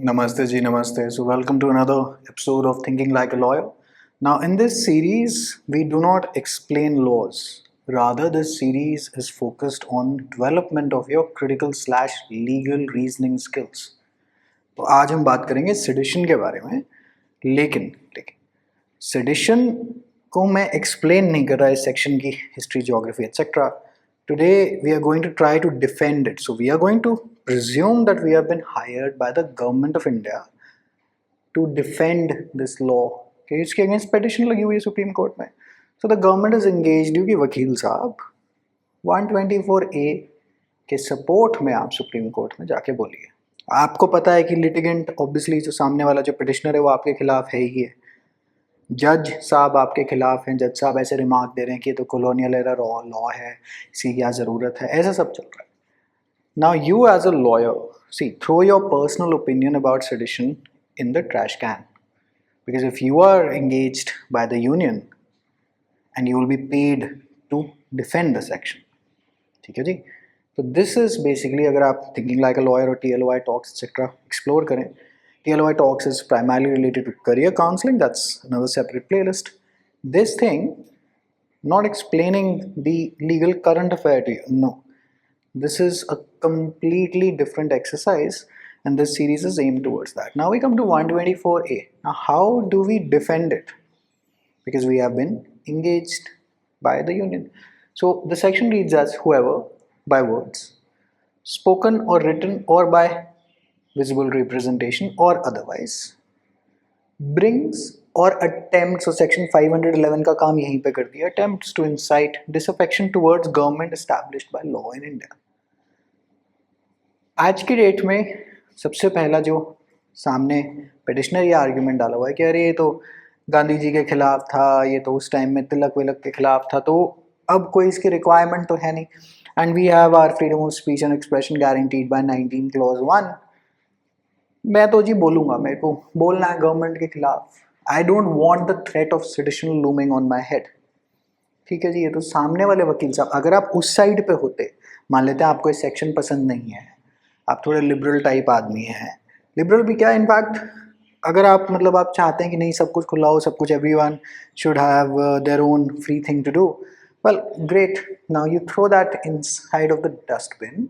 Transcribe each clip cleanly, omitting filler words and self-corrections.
Namaste ji, namaste. So welcome to another episode of Thinking Like a Lawyer. Now in this series, we do not explain laws. Rather, this series is focused on development of your critical slash legal reasoning skills. तो आज हम बात करेंगे sedition के बारे में लेकिन sedition को मैं एक्सप्लेन नहीं कर रहा इस सेक्शन की history geography etcetera. Today we are going to try to defend it. So we are going to presume that we have been hired by the government of India to defend this law. Okay, इसके against petition लगी हुई है supreme court में. So the government is engaged कि वकील साहब 124A के support में आप सुप्रीम कोर्ट में जाके बोलिए. आपको पता है कि लिटिगेंट ऑब्वियसली जो सामने वाला जो पिटिशनर है वो आपके खिलाफ है ही है. जज साहब आपके खिलाफ हैं. जज साहब ऐसे रिमार्क दे रहे हैं कि ये तो कॉलोनियल एरा लॉ है, इसकी क्या ज़रूरत है, ऐसा सब चल रहा है. Now you as a lawyer see throw your personal opinion about sedition in the trash can, because if you are engaged by the union and you will be paid to defend the section. ठीक है जी. तो this is basically अगर आप thinking like a lawyer और TLOI talks etcetera explore करें. TLOI talks is primarily related to career counseling. That's another separate playlist. This thing, not explaining the legal current affair to you. No. This is a completely different exercise, and this series is aimed towards that. Now we come to 124A. Now, how do we defend it? Because we have been engaged by the union. So the section reads as whoever, by words, spoken or written or by visible representation or otherwise, brings or attempts. So section 511 का काम यहीं पे कर दिया. Attempts to incite disaffection towards government established by law in India. आज की date में सबसे पहला जो सामने पिटिशनर ये आर्ग्यूमेंट डाला हुआ है कि अरे ये तो गांधी जी के खिलाफ था, ये तो उस टाइम में तिलक विलक के खिलाफ था, तो अब कोई इसकी रिक्वायरमेंट तो है नहीं. And we have our freedom of speech and expression guaranteed by 19 clause 1. मैं तो जी बोलूँगा, मेरे को बोलना है गवर्नमेंट के खिलाफ. I don't want the threat of sedition looming on my head. ठीक है जी. ये तो सामने वाले वकील साहब, अगर आप उस साइड पे होते, मान लेते हैं आपको ये सेक्शन पसंद नहीं है, आप थोड़े लिबरल टाइप आदमी हैं. लिबरल भी क्या, इनफैक्ट अगर आप मतलब आप चाहते हैं कि नहीं सब कुछ खुला हो, सब कुछ everyone should have their own free thing to do, well great. Now you throw that inside of the dustbin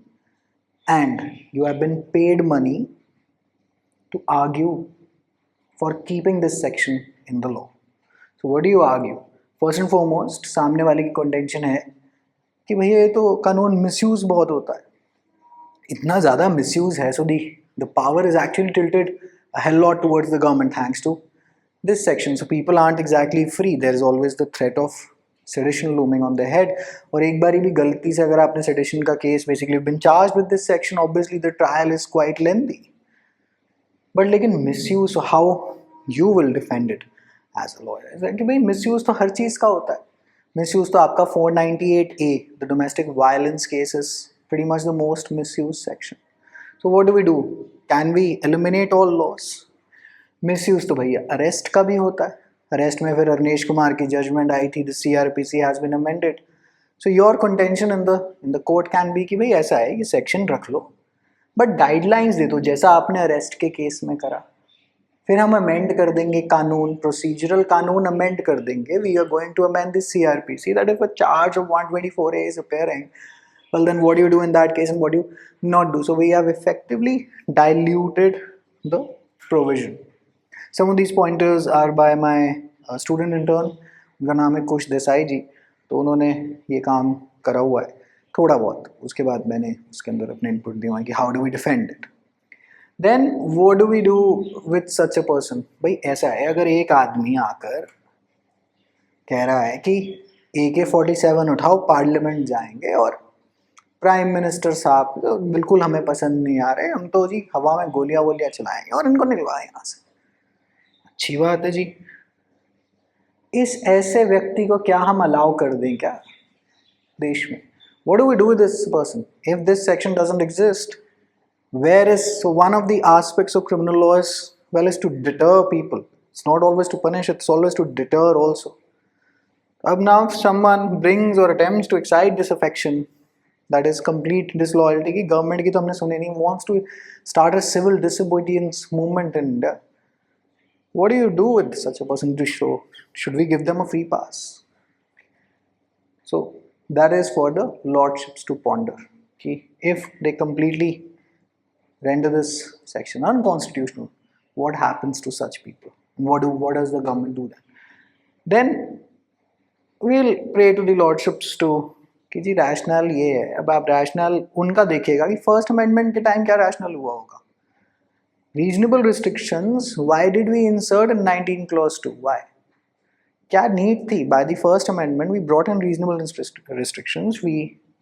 and you have been paid money to argue for keeping this section in the law. So what do you argue? First and foremost, सामने वाले की contention है कि भैया ये तो कानून misuse बहुत होता है, इतना ज़्यादा मिसयूज है. So the power is actually tilted a hell lot towards the government thanks to this section. So people aren't exactly free. There is always the threat of sedition looming on their head. और एक बारी भी गलती से अगर आपने sedition का case basically been charged with this section, obviously the trial is quite lengthy. But लेकिन misuse, so how you will defend it as a lawyer is कि भाई misuse तो हर चीज़ का होता है. Misuse तो आपका 498A, the domestic violence case, is pretty much the most misused section. So what do? Can we eliminate all laws? Misuse तो भैया अरेस्ट का भी होता है. अरेस्ट में फिर अरनेश कुमार की जजमेंट आई थी, the CRPC has been amended. So your contention in the court can be कि भाई ऐसा है कि सेक्शन रख लो, बट गाइडलाइंस दे दो जैसा आपने अरेस्ट के केस में करा. फिर हम अमेंड कर देंगे कानून, प्रोसीजरल कानून अमेंड कर देंगे. We are going to amend the CRPC that if a charge of 124A is appearing, well then what do you do in that case and what do you not do? So we have effectively diluted the provision. Some of these pointers are by my student intern. उनका नाम है कुश देसाई जी. तो उन्होंने ये काम करा हुआ है थोड़ा बहुत. उसके बाद मैंने उसके अंदर अपने इनपुट दिया है कि how do we defend it. Then what do we do with such a person. भाई ऐसा है, अगर एक आदमी आकर कह रहा है कि AK-47 उठाओ, पार्लियामेंट जाएंगे और प्राइम मिनिस्टर साहब तो बिल्कुल हमें पसंद नहीं आ रहे, हम तो जी हवा में गोलियां वोलियां चलाएंगे और इनको निकलवाएं यहाँ से. अच्छी बात है जी. इस ऐसे व्यक्ति को क्या हम अलाउ कर दें क्या देश में? What do we do with this person if this section doesn't exist? Where is, so one of the aspects of criminal law is, well, is to deter people. It's not always to punish, it's always to deter also. Now if someone brings or attempts to excite disaffection that is complete disloyalty की government की तो हमने सुनी नहीं. Wants to start a civil disobedience movement in India. What do you do with such a person to show? Should we give them a free pass? So that is for the lordships to ponder. Okay? If they completely render this section unconstitutional, what happens to such people? What does the government do then? Then we'll pray to the lordships to कि जी rational ये है. अब आप rational उनका देखिएगा कि first amendment के time क्या रैशनल हुआ होगा. Reasonable restrictions, why did we insert in 19 clause 2? Why? क्या नीड थी? By the first amendment we brought in reasonable restrictions. We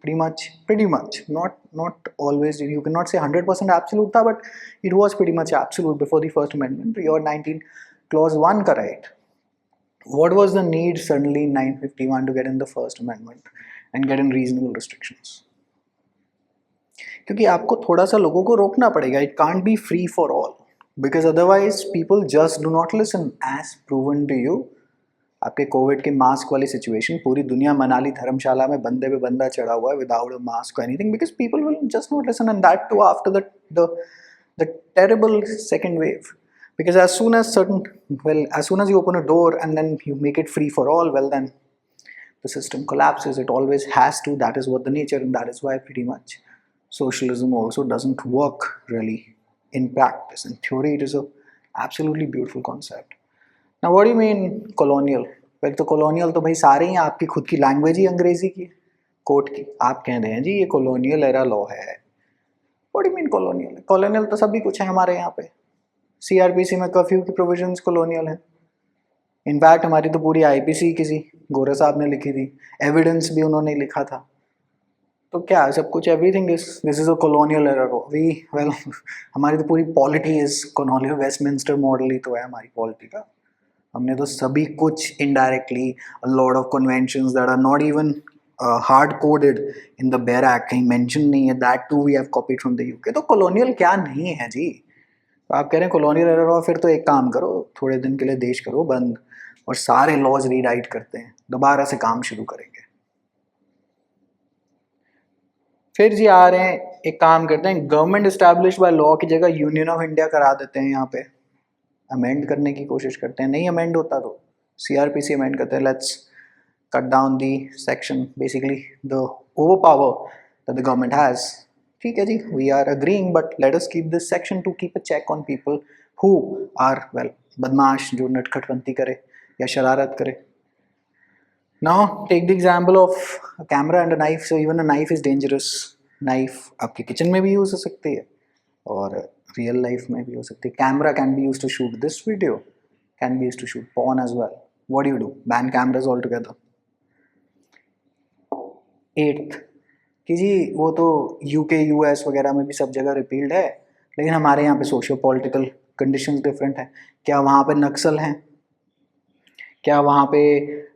pretty much not always, you cannot say 100% absolute था, but it was pretty much absolute before the first amendment. Your 19 clause 1 का right. What was the need suddenly in 951 to get in the first amendment and get in reasonable restrictions? क्योंकि आपको थोड़ा सा लोगों को रोकना पड़ेगा. It can't be free for all because otherwise people just do not listen. As proven to you, आपके covid के मास्क वाली सिचुएशन, पूरी दुनिया मनाली धर्मशाला में बंदे पे बंदा चढ़ा हुआ है without a mask anything because people will just not listen. And that too after the terrible second wave. Because as soon as you open a door and then you make it free for all, well then the system collapses. It always has to. That is what the nature, and that is why pretty much socialism also doesn't work really in practice. In theory, it is a absolutely beautiful concept. Now, what do you mean colonial? Well, तो colonial तो भाई सारे ही आपकी खुद की language ही अंग्रेजी की, court की. आप कह रहे हैं जी ये colonial era law है. What do you mean colonial? Colonial तो सभी कुछ है हमारे यहाँ पे. सीआरपीसी में कर्फ्यू की प्रोविजंस कॉलोनियल हैं. इनफैक्ट हमारी तो पूरी आईपीसी किसी गोरे साहब ने लिखी थी, एविडेंस भी उन्होंने लिखा था. तो क्या सब कुछ everything is this is a colonial error. Well हमारी तो पूरी polity is colonial. Westminster model ही तो है हमारी पॉलिटी का. हमने तो सभी कुछ indirectly lot of conventions that are not even hard coded in the bare act, कहीं मेंशन नहीं है, that too we have copied from the UK. तो कॉलोनियल क्या नहीं है जी. तो आप कह रहे हैं कॉलोनियल एरर हो, फिर तो एक काम करो, थोड़े दिन के लिए देश करो बंद और सारे लॉज रीराइट करते हैं, दोबारा से काम शुरू करेंगे. फिर जी आ रहे हैं, एक काम करते हैं, गवर्नमेंट एस्टैब्लिश बाय लॉ की जगह यूनियन ऑफ इंडिया करा देते हैं. यहाँ पे अमेंड करने की कोशिश करते हैं, नहीं अमेंड होता तो सीआरपीसी अमेंड करते हैं. Let's cut down the section, basically the over power that the government has. ठीक है जी, we are agreeing, but let us keep this section to keep a check on people who are well बदमाश, जो नटखटपंती करे या शरारत करे. Now take the example of a camera and a knife. So even a knife is dangerous. Knife आपके kitchen में भी यूज हो सकती है और रियल लाइफ में भी हो सकती है. Camera can be use to shoot this video, can be use to shoot porn as well. What do you do? Ban cameras altogether. 8th कि जी वो तो यूके यूएस वगैरह में भी सब जगह रिपील्ड है, लेकिन हमारे यहाँ पे सोशियो पॉलिटिकल कंडीशंस डिफरेंट है. क्या वहाँ पे नक्सल हैं? क्या वहाँ पे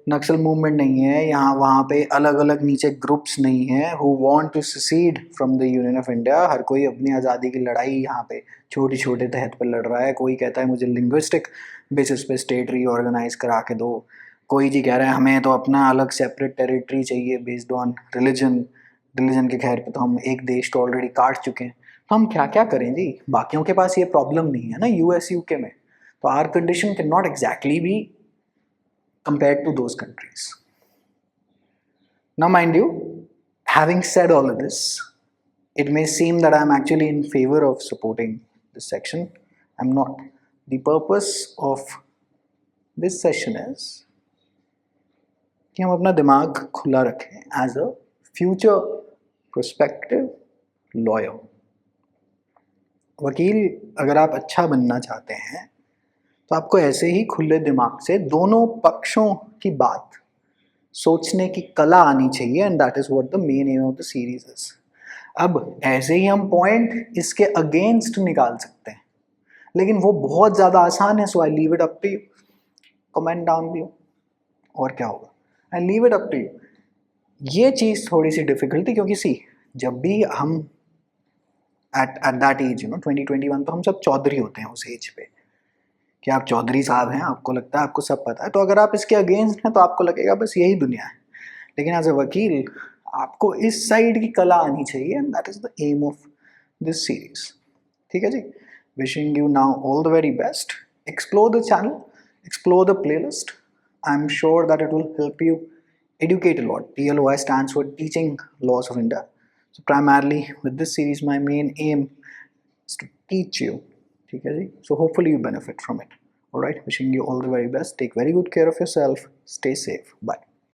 नक्सल मूवमेंट नहीं है? यहाँ वहाँ पे अलग अलग नीचे ग्रुप्स नहीं हैं who want to secede from the Union of India. हर कोई अपनी आज़ादी की लड़ाई यहाँ पे छोटे छोटे तहत पर लड़ रहा है. कोई कहता है मुझे लिंग्विस्टिक बेसिस पे स्टेट रीऑर्गेनाइज करा के दो. कोई जी कह रहा है हमें तो अपना अलग सेपरेट टेरिटरी चाहिए बेस्ड ऑन रिलीजन के खैर पे तो हम एक देश तो ऑलरेडी काट चुके हैं. तो हम क्या क्या करें जी. बाकियों के पास ये प्रॉब्लम नहीं है ना यूएस यूके में. तो our condition can not exactly be compared to those countries. Now mind you, having said all of this, it may seem that I am actually in favor of supporting this section. I'm not. The purpose of this session is कि हम अपना दिमाग खुला रखें as a future prospective lawyer. वकील अगर आप अच्छा बनना चाहते हैं तो आपको ऐसे ही खुले दिमाग से दोनों पक्षों की बात सोचने की कला आनी चाहिए. And that is what the main M of the series is. अब ऐसे ही हम पॉइंट इसके अगेंस्ट निकाल सकते हैं, लेकिन वो बहुत ज़्यादा आसान है. So I leave it up to you. Comment down below और क्या होगा. I leave it up to you. ये चीज़ थोड़ी सी डिफिकल्ट थी क्योंकि सी जब भी हम एट दैट एज 2021 तो हम सब चौधरी होते हैं उस एज पे कि आप चौधरी साहब हैं, आपको लगता है आपको सब पता है. तो अगर आप इसके अगेंस्ट हैं तो आपको लगेगा बस यही दुनिया है. लेकिन एज अ वकील आपको इस साइड की कला आनी चाहिए, and that is the aim of this series. ठीक है जी, wishing you now all the very best. Explore the channel, explore the playlist. I'm sure that it will help you educate a lot. TLOI stands for Teaching Laws of India. So primarily with this series, my main aim is to teach you. Okay, so hopefully you benefit from it. All right, wishing you all the very best. Take very good care of yourself. Stay safe. Bye.